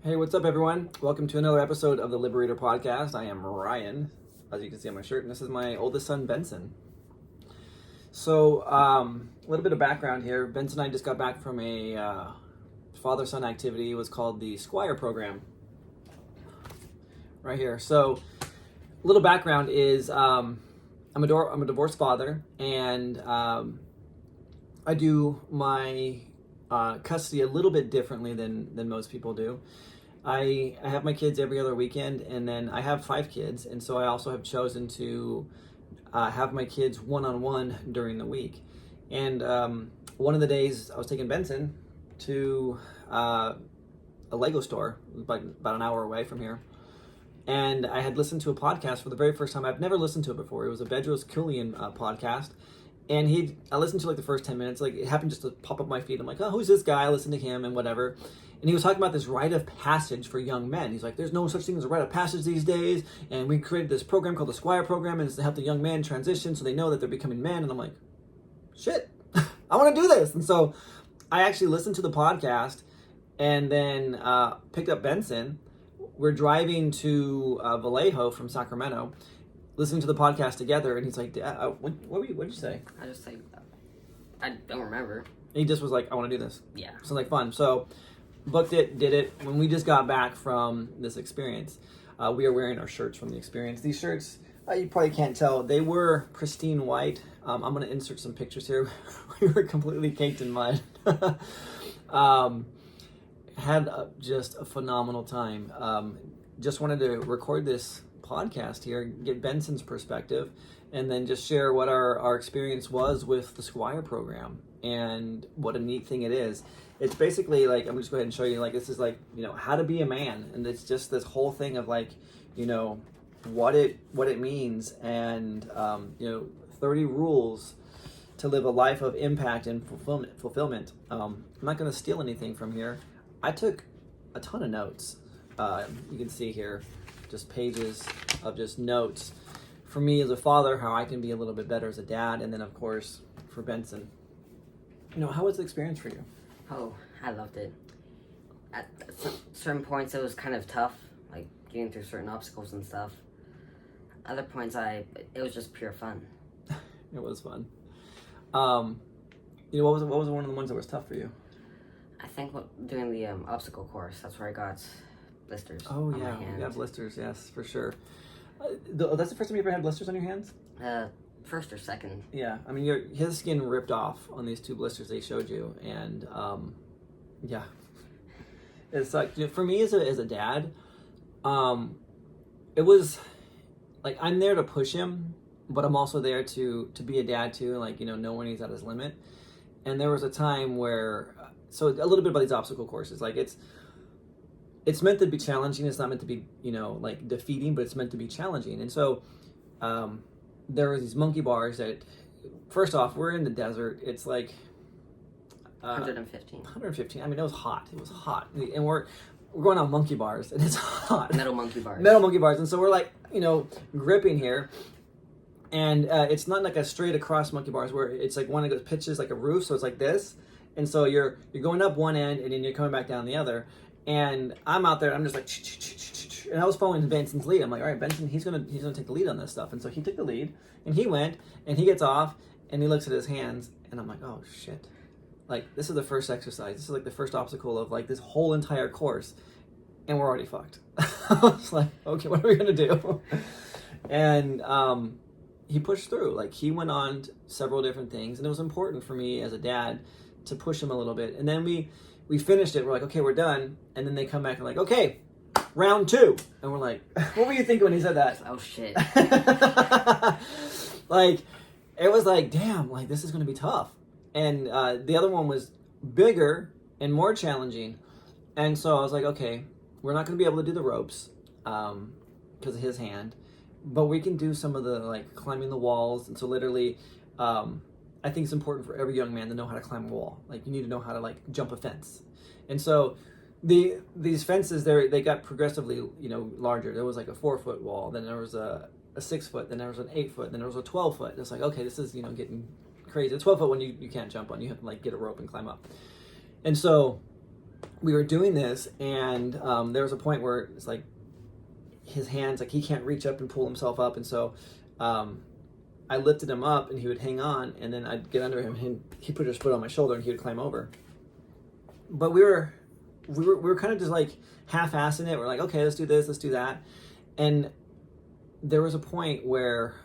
Hey, what's up, everyone? Welcome to another episode of the Liberator Podcast. I am Ryan, as you can see on my shirt, and this is my oldest son, Benson. So, a little bit of background here. Benson and I just got back from a father-son activity. It was called the Squire Program. Right here. So, a little background is I'm a divorced father, and I do my custody a little bit differently than most people do. I have my kids every other weekend, and then I have 5 kids, and so I also have chosen to have my kids one-on-one during the week. And one of the days I was taking Benson to a Lego store, about an hour away from here, and I had listened to a podcast for the very first time. I've never listened to it before. It was a Bedros Keuilian podcast. And I listened to like the first 10 minutes, like it happened just to pop up my feed. I'm like, oh, who's this guy? I listened to him and whatever. And he was talking about this rite of passage for young men. He's like, there's no such thing as a rite of passage these days. And we created this program called the Squire Program, and it's to help the young men transition so they know that they're becoming men. And I'm like, shit, I want to do this. And so I actually listened to the podcast and then picked up Benson. We're driving to Vallejo from Sacramento, listening to the podcast together, and he's like, what did you say? I just say, I don't remember. He just was like, I want to do this. Yeah. Sounds like fun. So, booked it, did it. When we just got back from this experience, we are wearing our shirts from the experience. These shirts, you probably can't tell, they were pristine white. I'm going to insert some pictures here. We were completely caked in mud. Had just a phenomenal time. Just wanted to record this podcast here, get Benson's perspective, and then just share what our experience was with the Squire Program and what a neat thing it is. It's basically like, I'm just go ahead and show you, like, this is like, how to be a man, and it's just this whole thing of like, what it means, and 30 rules to live a life of impact and fulfillment. I'm not going to steal anything from here. I took a ton of notes. You can see here just pages of just notes for me as a father, how I can be a little bit better as a dad, and then of course for Benson. How was the experience for you? Oh, I loved it. At certain points it was kind of tough, like getting through certain obstacles and stuff. Other points it was just pure fun. It was fun. What was one of the ones that was tough for you? I think doing the obstacle course, that's where I got blisters. Oh on yeah, my hand. you got blisters, yes, for sure. That's the first time you ever had blisters on your hands? First or second. Yeah, I mean, his skin ripped off on these 2 blisters they showed you, and yeah, it's like, for me as a dad, it was like, I'm there to push him, but I'm also there to be a dad too, like, know when he's at his limit. And there was a time where, so a little bit about these obstacle courses, like it's meant to be challenging. It's not meant to be, like defeating, but it's meant to be challenging. And so there were these monkey bars that, first off, we're in the desert. It's like 115. 115. I mean, it was hot. It was hot. And we're going on monkey bars, and it's hot. Metal monkey bars. Metal monkey bars. And so we're like, gripping here. And it's not like a straight across monkey bars where it's like one of those pitches like a roof. So it's like this. And so you're going up one end, and then you're coming back down the other. And I'm out there, I'm just like, and I was following Benson's lead. I'm like, all right, Benson, he's gonna take the lead on this stuff. And so he took the lead, and he went, and he gets off, and he looks at his hands, and I'm like, oh shit. Like, this is the first exercise. This is like the first obstacle of like this whole entire course, and we're already fucked. I was like, okay, what are we gonna do? And he pushed through. Like, he went on several different things, and it was important for me as a dad to push him a little bit. And then we finished it. We're like, okay, we're done. And then they come back and like, okay, round 2. And we're like, what were you thinking when he said that? Oh shit. Like, it was like, damn, like, this is going to be tough. And the other one was bigger and more challenging. And so I was like, okay, we're not going to be able to do the ropes because of his hand, but we can do some of the like climbing the walls. And so literally, I think it's important for every young man to know how to climb a wall. Like, you need to know how to like jump a fence. And so these fences, they got progressively, larger. There was like a 4-foot wall, then there was a 6-foot, then there was an 8-foot, then there was a 12-foot. It's like, okay, this is, getting crazy. The 12-foot one you can't jump on. You have to like get a rope and climb up. And so we were doing this, and there was a point where it's like his hands, like he can't reach up and pull himself up, and so I lifted him up, and he would hang on, and then I'd get under him, and he'd put his foot on my shoulder, and he would climb over. But we were kind of just like half-assing it. We're like, okay, let's do this, let's do that, and there was a point where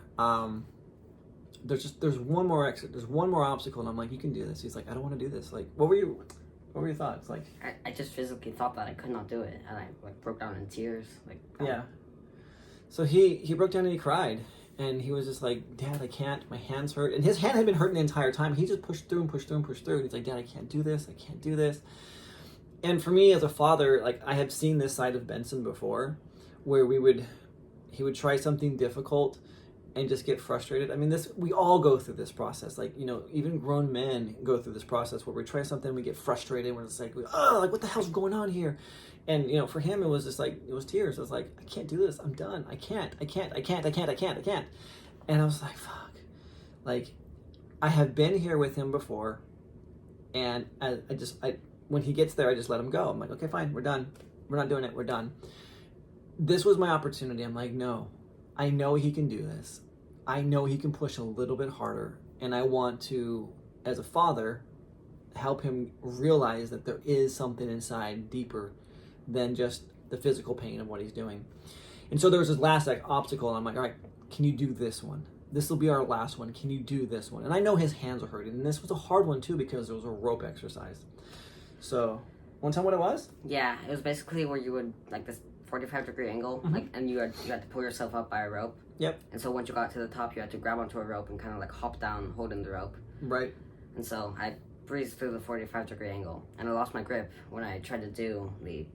there's one more exit, there's one more obstacle, and I'm like, you can do this. He's like, I don't want to do this. Like, what were your thoughts? Like, I just physically thought that I could not do it, and I like broke down in tears. Like, yeah. So he broke down and he cried, and he was just like, Dad, I can't. My hands hurt, and his hand had been hurting the entire time. He just pushed through and pushed through and pushed through, and he's like, Dad, I can't do this. I can't do this. And for me as a father, like I had seen this side of Benson before, where he would try something difficult and just get frustrated. I mean, we all go through this process. Like, you know, even grown men go through this process where we try something, we get frustrated, we're just like, oh, like what the hell's going on here? And, you know, for him, it was just like, it was tears. It was like, I can't do this. I'm done. I can't. And I was like, fuck. Like, I have been here with him before, and when he gets there, I just let him go. I'm like, okay, fine, we're done. We're not doing it. We're done. This was my opportunity. I'm like, no, I know he can do this. I know he can push a little bit harder. And I want to, as a father, help him realize that there is something inside deeper than just the physical pain of what he's doing. And so there was this last obstacle, and I'm like, all right, can you do this one? This will be our last one. Can you do this one? And I know his hands are hurting. And this was a hard one, too, because it was a rope exercise. So, want to tell me what it was? Yeah, it was basically where you would, like this 45-degree angle, Mm-hmm. like, and you had to pull yourself up by a rope. Yep. And so once you got to the top, you had to grab onto a rope and kind of like hop down holding the rope. Right. And so I breezed through the 45-degree angle, and I lost my grip when I tried to do the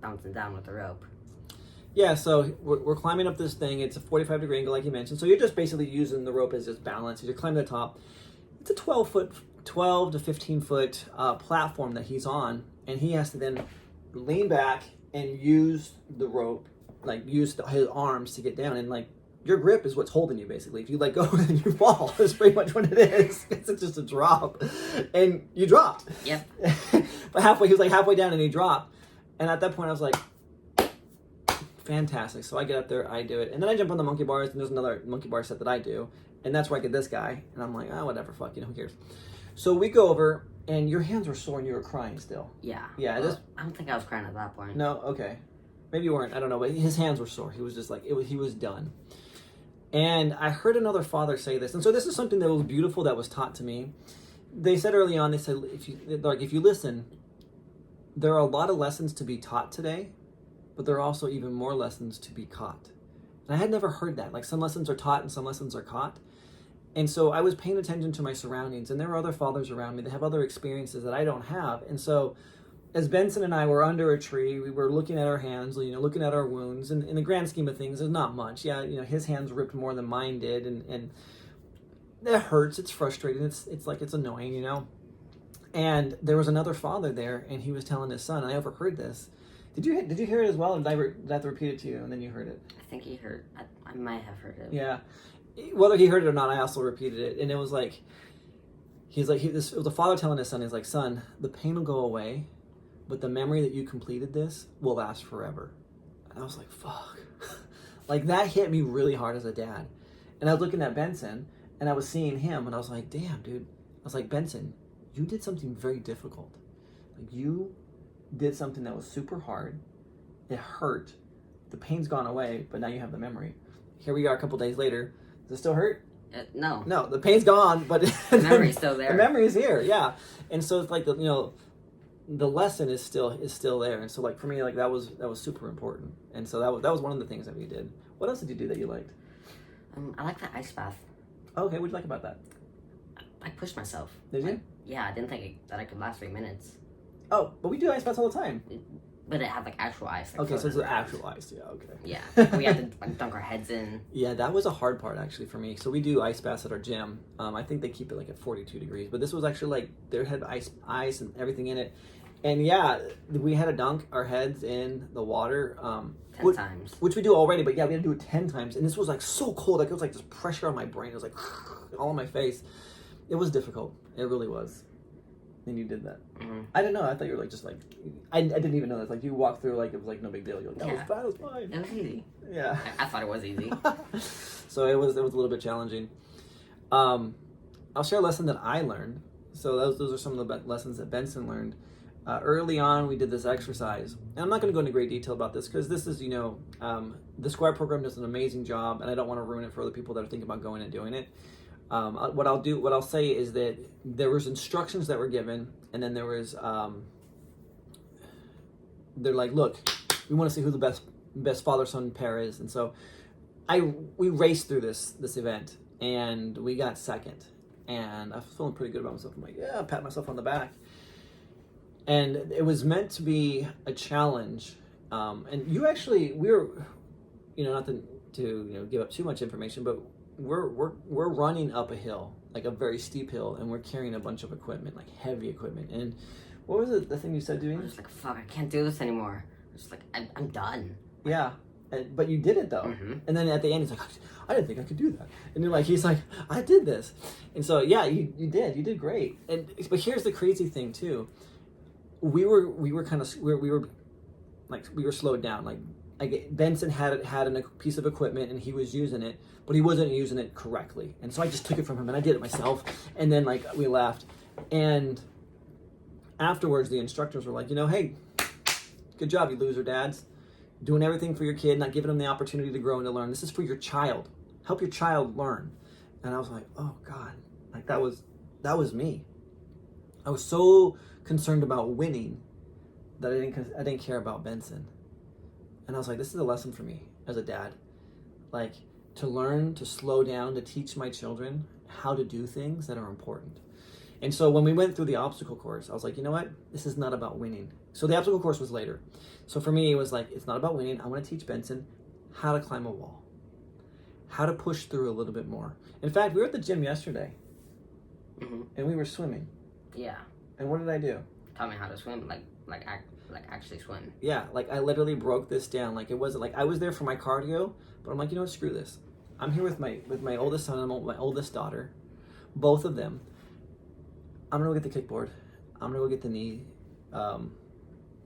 bouncing down with the rope. Yeah, so we're climbing up this thing. It's a 45-degree angle, like you mentioned. So you're just basically using the rope as just balance. You're climbing the top. It's a 12 to 15-foot platform that he's on, and he has to then lean back and use the rope, like use his arms to get down. And like your grip is what's holding you, basically. If you let go, then you fall. That's pretty much what it is. It's just a drop, and you dropped. Yep. But he was like halfway down, and he dropped. And at that point, I was like, fantastic. So I get up there, I do it, and then I jump on the monkey bars, and there's another monkey bar set that I do, and that's where I get this guy, and I'm like, oh, whatever, fuck, you know, who cares? So we go over, and your hands were sore, and you were crying still. Yeah. Yeah. Well, I don't think I was crying at that point. No, okay, maybe you weren't. I don't know, but his hands were sore. He was just like he was done. And I heard another father say this, and so this is something that was beautiful that was taught to me. They said early on, they said if you listen, there are a lot of lessons to be taught today, but there are also even more lessons to be caught. And I had never heard that. Like, some lessons are taught and some lessons are caught. And so I was paying attention to my surroundings, and there were other fathers around me that have other experiences that I don't have. And so as Benson and I were under a tree, we were looking at our hands, you know, looking at our wounds, and in the grand scheme of things, there's not much. Yeah, you know, his hands ripped more than mine did, and it hurts, it's frustrating, it's like, it's annoying, you know. And there was another father there, and he was telling his son, and I overheard this. Did you hear it as well, or did I have to repeat it to you, and then you heard it? I think he heard. I might have heard it. Yeah. Whether he heard it or not, I also repeated it, and it was like, it was a father telling his son, he's like, son, the pain will go away, but the memory that you completed this will last forever. And I was like, fuck. Like, that hit me really hard as a dad. And I was looking at Benson, and I was seeing him, and I was like, damn, dude. I was like, Benson, you did something very difficult. Like, you did something that was super hard. It hurt. The pain's gone away, but now you have the memory. Here we are a couple days later. Does it still hurt? No. No, the pain's gone, but the memory's still there. The memory's here, yeah. And so it's like the lesson is still there. And so like for me, like that was super important. And so that was one of the things that we did. What else did you do that you liked? I like the ice bath. Okay, what'd you like about that? I pushed myself. Did you? Yeah, I didn't think that I could last 3 minutes. Oh, but we do ice baths all the time. But it had like actual ice. Like, okay, so it's the actual ice. Yeah, okay. Yeah, we had to like, dunk our heads in. Yeah, that was a hard part actually for me. So we do ice baths at our gym. I think they keep it like at 42 degrees, but this was actually like they had ice and everything in it. And yeah, we had to dunk our heads in the water. 10 times. Which we do already, but yeah, we had to do it 10 times. And this was like so cold, like it was like this pressure on my brain. It was like all on my face. It was difficult. It really was. and you did that. Mm-hmm. I didn't know. I thought you were like just like I didn't even know that. Like you walked through like it was like no big deal. You're like, that was fine. It was easy. Yeah. I thought it was easy. So it was a little bit challenging. I'll share a lesson that I learned. So those are some of the lessons that Benson learned. Early on, we did this exercise. And I'm not going to go into great detail about this because this is, the Squire Program does an amazing job, and I don't want to ruin it for other people that are thinking about going and doing it. What I'll say is that there was instructions that were given, and then there was, they're like, look, we want to see who the best father-son pair is. And so we raced through this event, and we got second. And I was feeling pretty good about myself. I'm like, yeah, pat myself on the back. And it was meant to be a challenge. And we were, not to give up too much information, but we're running up a hill, like a very steep hill, and we're carrying a bunch of equipment, like heavy equipment. And what was it, the thing you said to me? I was like, fuck, I can't do this anymore. I was like, I'm done. Yeah. But you did it though. Mm-hmm. And then at the end, he's like, I didn't think I could do that. And he's like, I did this. And so, yeah, you did great. But here's the crazy thing too. We were slowed down. Like Benson had a piece of equipment and he was using it, but he wasn't using it correctly. And so I just took it from him and I did it myself. And then we left. And afterwards, the instructors were like, hey, good job, you loser dads. Doing everything for your kid, not giving them the opportunity to grow and to learn. This is for your child. Help your child learn. And I was like, oh God, like that was me. I was so concerned about winning that I didn't care about Benson. And I was like, this is a lesson for me as a dad. Like to learn, to slow down, to teach my children how to do things that are important. And so when we went through the obstacle course, I was like, you know what? This is not about winning. So the obstacle course was later. So for me, it was like, it's not about winning. I want to teach Benson how to climb a wall, how to push through a little bit more. In fact, we were at the gym yesterday, Mm-hmm. and we were swimming. Yeah. And what did I do? Taught me how to swim, like actually swim. Yeah, like I literally broke this down. Like it wasn't like I was there for my cardio, but I'm like, screw this. I'm here with my oldest son and my oldest daughter, both of them. I'm gonna go get the kickboard. I'm gonna go get the knee,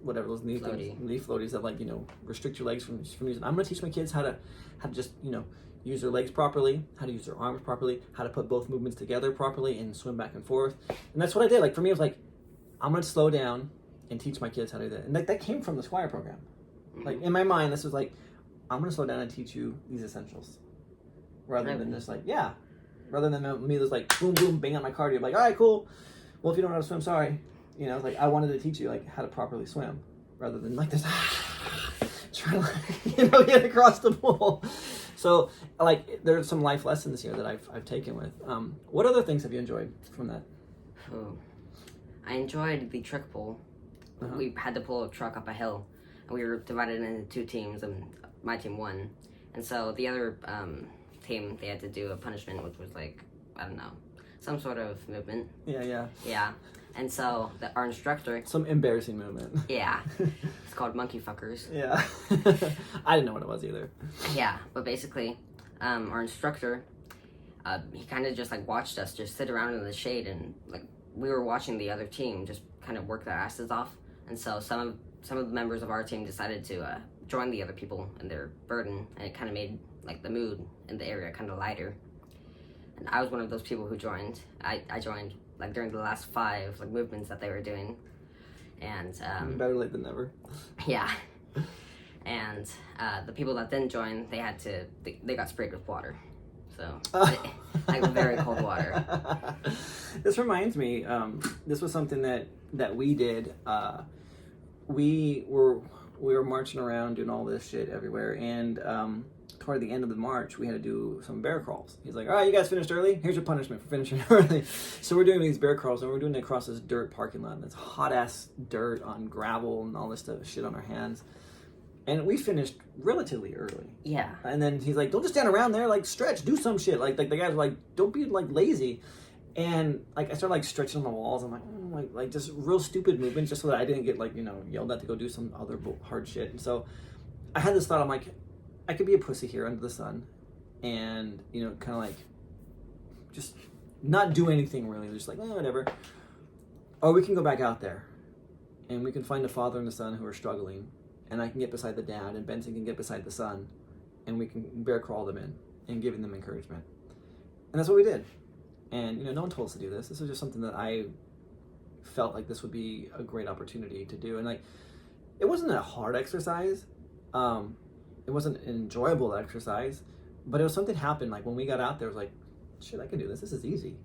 whatever those knee floaties that restrict your legs from using. I'm gonna teach my kids how to just use their legs properly, how to use their arms properly, how to put both movements together properly and swim back and forth. And that's what I did. Like for me, it was like, I'm gonna slow down and teach my kids how to do that. And that came from the Squire Program. Mm-hmm. Like in my mind, this was like, I'm gonna slow down and teach you these essentials, rather than just rather than me just like boom boom bang out my cardio. Like, all right, cool. Well, if you don't know how to swim, sorry. Like I wanted to teach you how to properly swim, rather than like this trying to get across the pool. So there's some life lessons here that I've taken with. What other things have you enjoyed from that? Oh, I enjoyed the truck pull. Uh-huh. We had to pull a truck up a hill, and we were divided into 2 teams, and my team won. And so the other team, they had to do a punishment, which was some sort of movement. Yeah. Yeah. And so our instructor... Some embarrassing movement. Yeah. It's called monkey fuckers. Yeah. I didn't know what it was either. Yeah, but basically, our instructor, he kind of just watched us just sit around in the shade, and we were watching the other team just kind of work their asses off. And so some of the members of our team decided to join the other people in their burden, and it kind of made the mood in the area kind of lighter. And I was one of those people who joined. I joined during the last 5 movements that they were doing, and better late than never. Yeah. And the people that didn't join, they got sprayed with water, so very cold water. This reminds me. This was something that we did. We were marching around doing all this shit everywhere, and toward the end of the march, we had to do some bear crawls. He's like, all right, you guys finished early? Here's your punishment for finishing early. So we're doing these bear crawls, and we're doing it across this dirt parking lot. And it's hot-ass dirt on gravel and all this shit on our hands. And we finished relatively early. Yeah. And then he's like, don't just stand around there, stretch, do some shit. The guys were like, don't be, lazy. And, I started, stretching on the walls. I'm like, just real stupid movements just so that I didn't get, yelled at to go do some other hard shit. And so I had this thought, I'm like, I could be a pussy here under the sun and, kind of just not do anything really. Just whatever. Or we can go back out there and we can find a father and a son who are struggling, and I can get beside the dad and Benson can get beside the son, and we can bear crawl them in and giving them encouragement. And that's what we did. And no one told us to do this. This was just something that I felt like this would be a great opportunity to do. And like, it wasn't a hard exercise. It wasn't an enjoyable exercise, but it was something happened. Like when we got out there, it was like, shit, I can do this. This is easy.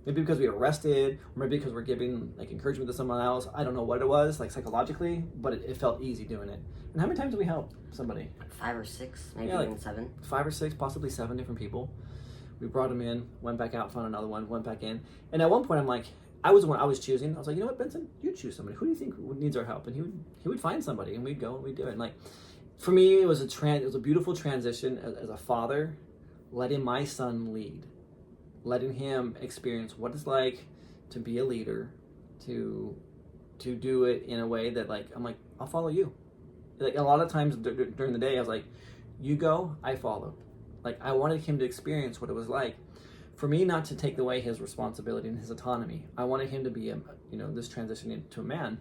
Maybe because we were rested, or maybe because we're giving like encouragement to someone else. I don't know what it was, like psychologically, but it felt easy doing it. And how many times did we help somebody? 5 or 6, maybe Yeah, even 7. 5 or 6, possibly 7 different people. We brought them in, went back out, found another one, went back in. And at one point, I'm like, I was the one I was choosing. I was like, you know what, Benson, you choose somebody. Who do you think needs our help? And he would find somebody, and we'd go and we'd do it. And like, for me, it was a beautiful transition as a father, letting my son lead, letting him experience what it's like to be a leader, to do it in a way that like, I'm like, I'll follow you. Like a lot of times during the day, I was like, you go, I follow. Like I wanted him to experience what it was like for me, not to take away his responsibility and his autonomy. I wanted him to be this transition into a man.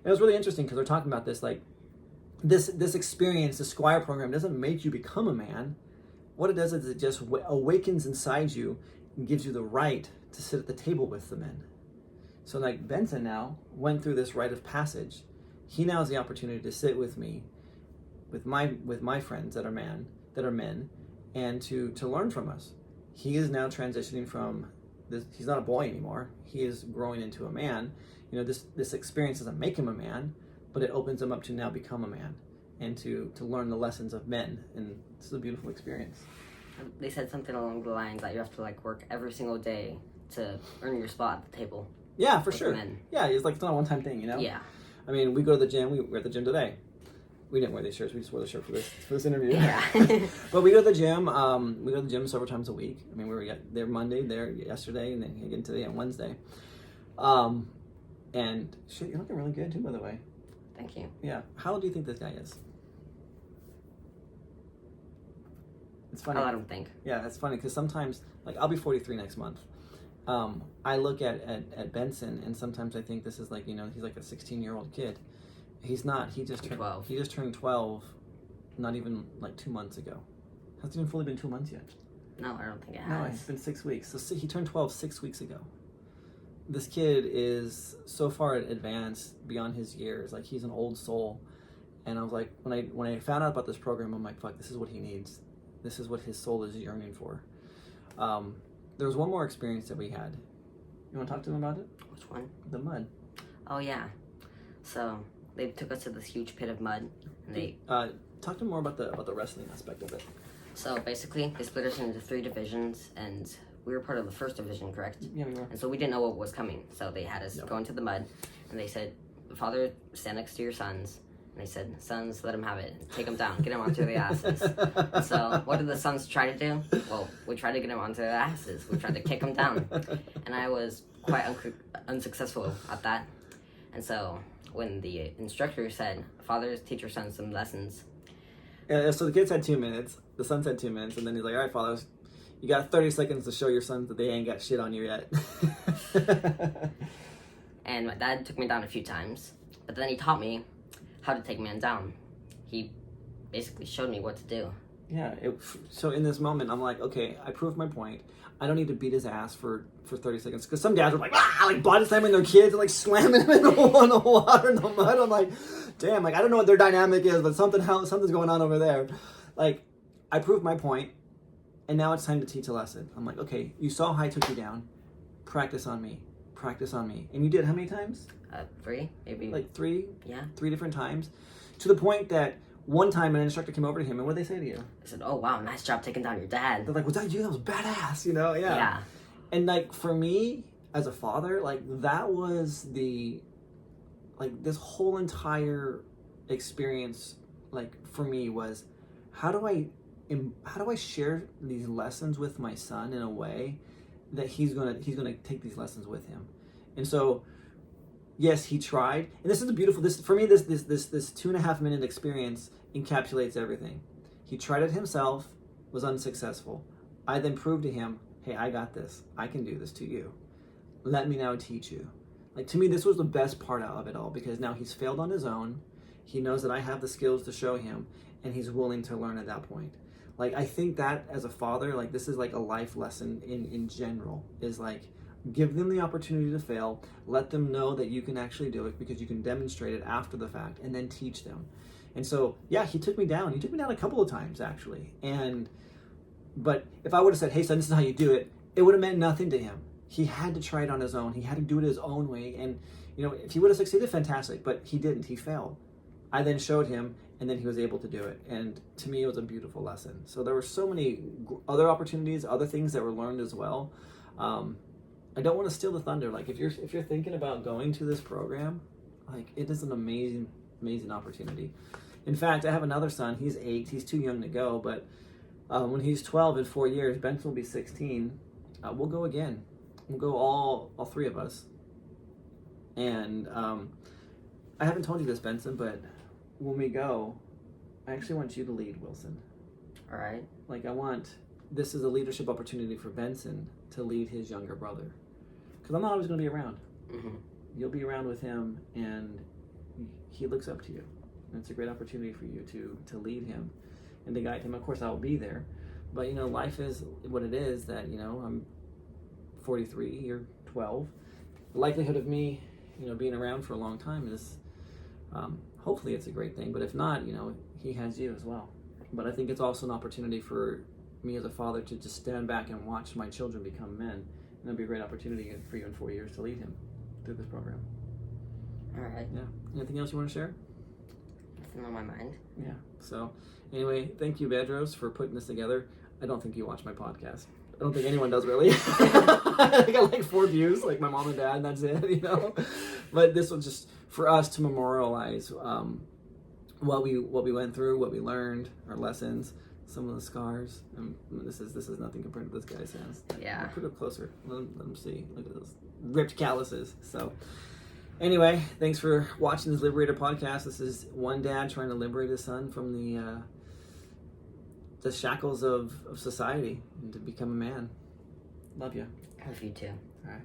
It was really interesting because they're talking about this, like this experience, the Squire Program doesn't make you become a man. What it does is it just awakens inside you and gives you the right to sit at the table with the men. So like Benson now went through this rite of passage. He now has the opportunity to sit with me, with my friends that are men, and to learn from us. He is now transitioning from this. He's not a boy anymore. He is growing into a man. This experience doesn't make him a man, but it opens him up to now become a man and to learn the lessons of men. And this is a beautiful experience. They said something along the lines that you have to like work every single day to earn your spot at the table. Yeah, for sure. Men. Yeah, it's like it's not a one-time thing, Yeah. I mean, we go to the gym. We were at the gym today. We didn't wear these shirts. We just wore the shirt for this interview. Yeah. But we go to the gym. We go to the gym several times a week. I mean, we were there Monday, there yesterday, and then again today on Wednesday. And shit, you're looking really good too, by the way. Thank you. Yeah. How old do you think this guy is? It's funny. I'll let him think. Yeah, it's funny because sometimes, like, I'll be 43 next month. I look at Benson, and sometimes I think this is like, he's like a 16-year-old kid. He's not. He just turned 12. He just turned 12, not even like 2 months ago. Hasn't even fully been 2 months yet. No, I don't think it has. No, it's been 6 weeks. So he turned 12 6 weeks ago. This kid is so far advanced beyond his years. Like, he's an old soul. And I was like, when I found out about this program, I'm like, fuck, this is what he needs. This is what his soul is yearning for. There was one more experience that we had. You want to talk to him about it? Which one? The mud. Oh yeah. So they took us to this huge pit of mud, and they talk to him more about the wrestling aspect of it. So basically, they split us into 3 divisions, and we were part of the first division, correct? Yeah, we were. And so we didn't know what was coming. So they had us go into the mud, and they said, "Father, stand next to your sons." And they said, "Sons, let them have it. Take them down. Get them onto their asses." And so what did the sons try to do? Well, we tried to get them onto their asses. We tried to kick them down. And I was quite unsuccessful at that. And so when the instructor said, "Fathers, teach your sons some lessons." Yeah, so the kids had 2 minutes. The sons had 2 minutes. And then he's like, all right, fathers, you got 30 seconds to show your sons that they ain't got shit on you yet. And my dad took me down a few times. But then he taught me how to take men down. He basically showed me what to do. Yeah, so in this moment, I'm like, okay, I proved my point. I don't need to beat his ass for 30 seconds. Because some dads are like, like body slamming their kids and like slamming them in the water and the mud. I'm like, damn, like I don't know what their dynamic is, but something's going on over there. Like, I proved my point, and now it's time to teach a lesson. I'm like, okay, you saw how I took you down. Practice on me. Practice on me. And you did how many times? 3, maybe. Like 3? Yeah. 3 different times. To the point that one time an instructor came over to him, and what did they say to you? They said, "Oh, wow, nice job taking down your dad." They're like, was that you? That was badass, Yeah. Yeah. And like, for me, as a father, like, that was this whole entire experience, like, for me was, how do I share these lessons with my son in a way that he's gonna take these lessons with him? And so, yes, he tried, and this is this 2.5 minute experience encapsulates everything. He tried it himself, was unsuccessful. I then proved to him, hey, I got this. I can do this to you. Let me now teach you. Like, to me, this was the best part of it all, because now he's failed on his own. He knows that I have the skills to show him, and he's willing to learn at that point. Like, I think that as a father, like, this is like a life lesson in general, is like, give them the opportunity to fail, let them know that you can actually do it, because you can demonstrate it after the fact, and then teach them. And so, yeah, he took me down a couple of times, actually. But if I would have said, hey son, this is how you do it, it would have meant nothing to him. He had to try it on his own. He had to do it his own way. And, if he would have succeeded, fantastic, but he didn't. He failed. I then showed him, and then he was able to do it. And to me, it was a beautiful lesson. So there were so many other opportunities, other things that were learned as well. I don't want to steal the thunder. Like, if you're thinking about going to this program, like, it is an amazing, amazing opportunity. In fact, I have another son. He's 8. He's too young to go, but when he's 12 in 4 years, Benson will be 16. We'll go again. We'll go all 3 of us. And I haven't told you this, Benson, but when we go, I actually want you to lead, Wilson. All right. Like, this is a leadership opportunity for Benson to lead his younger brother. Because I'm not always going to be around. Mm-hmm. You'll be around with him, and he looks up to you. And it's a great opportunity for you to lead him and to guide him. Of course, I will be there. But, life is what it is, that, I'm 43, you're 12. The likelihood of me, being around for a long time is, hopefully it's a great thing. But if not, he has you as well. But I think it's also an opportunity for me as a father to just stand back and watch my children become men. And it'll be a great opportunity for you in 4 years to lead him through this program. All right. Yeah. Anything else you want to share? Nothing on my mind. Yeah. So, anyway, thank you, Bedros, for putting this together. I don't think you watch my podcast. I don't think anyone does, really. I got like 4 views, like my mom and dad, and that's it, But this was just for us to memorialize what we went through, what we learned, our lessons, some of the scars. This is nothing compared to this guy's hands. Yeah. Put it up closer. Let him see. Look at those ripped calluses. So, anyway, thanks for watching this Liberator podcast. This is one dad trying to liberate his son from the shackles of society and to become a man. Love you. Love you too. All right.